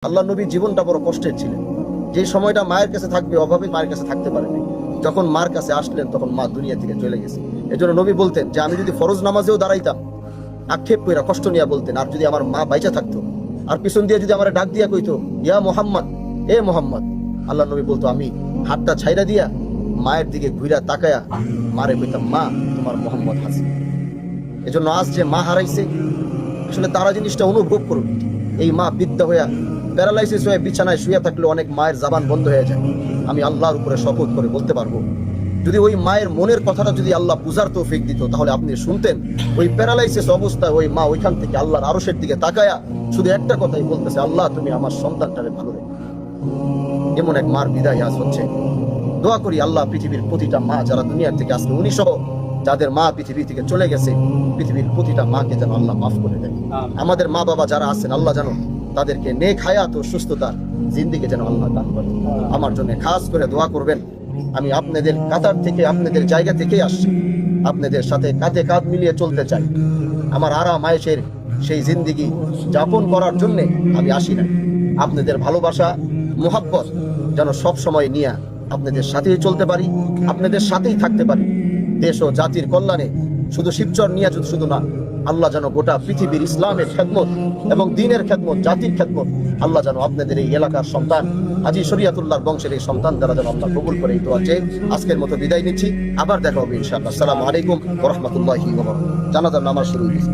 আল্লাহ নবীর জীবনটা বড় কষ্টের ছিলেন। যে সময়টা মায়ের কাছে থাকবে অভাবে মায়ের কাছে থাকতে পারেনি, যখন মার কাছে আসলেন তখন মা দুনিয়া থেকে চলে গেছে। এজন্য নবী বলতেন যে আমি যদি ফরজ নামাজেও দাঁড়াইতাম, আক্ষেপ কইরা কষ্ট নিয়ে বলতেন, আর যদি আমার মা বাইচা থাকতো আর পিছন দিয়ে যদি আমার ডাক দিয়া কইতো ইয়া মোহাম্মদ, এ মোহাম্মদ, আল্লাহ নবী বলতো আমি হাতটা ছাইরা দিয়া মায়ের দিকে ঘুরা তাকায়া মারে কইতাম মা তোমার মোহাম্মদ হাসি। এজন্য আজ যে মা হারাইছে আসলে তারা জিনিসটা অনুভব করুন। এই মা বৃদ্ধ হইয়া প্যারালাইসিস হয়ে বিছানায় শুয়ে থাকলে অনেক মায়ের জবান বন্ধ হয়ে যায়। আমি আল্লাহর উপরে শপথ করে বলতে পারবো, যদি ওই মায়ের মনের কথাটা যদি আল্লাহ বুঝার তৌফিক দিত তাহলে আপনি শুনতেন ওই প্যারালাইসিস অবস্থায় ওই মা ওইখান থেকে আল্লাহর আরশের দিকে তাকায়া শুধু একটা কথাই বলতেছে, আল্লাহ তুমি আমার সন্তানটারে ভালো রেখো। এমন এক মার বিদায় আজ হচ্ছে। দোয়া করি আল্লাহ পৃথিবীর প্রতিটা মা যারা দুনিয়ার থেকে আজকে 19 যাদের মা পৃথিবী থেকে চলে গেছে, পৃথিবীর প্রতিটা মাকে যেন আল্লাহ মাফ করে দেয়। আমাদের মা বাবা যারা আছেন আল্লাহ জানো তাদেরকে নেক হায়াত ও সুস্থতার জিন্দেগি যেন আল্লাহ দান করে। আমার জন্য খাস করে দোয়া করবেন। আমি আপনাদের কাতার থেকে আপনাদের জায়গা থেকে আসছি, আপনাদের সাথে কাঁধে কাঁধ মিলিয়ে চলতে চাই। আমার আরাম আয়েশের সেই জিন্দেগি যাপন করার জন্য আমি আসি নাই। আপনাদের ভালোবাসা মোহাব্বত যেন সব সময় নিয়ে আপনাদের সাথেই চলতে পারি, আপনাদের সাথেই থাকতে পারি। দেশ ও জাতির কল্যাণে শুধু শিবচর নিয়ে শুধু না, আল্লাহ যেন গোটা পৃথিবীর ইসলামের খেদমত এবং দ্বীনের খেদমত, জাতির খেদমত আল্লাহ যেন আপনাদের এই এলাকার সন্তান হাজী শরীয়তুল্লাহর বংশের এই সন্তান দ্বারা যেন আল্লাহ কবুল করে। এই দোয়া চেয়ে আজকের মতো বিদায় নিচ্ছি। আবার দেখা হবে ইনশাআল্লাহ। আসসালামু আলাইকুম ওয়া রাহমাতুল্লাহি ওয়া বারাকাতুহু। জানাজার নামাজ শুরু হয়েছে।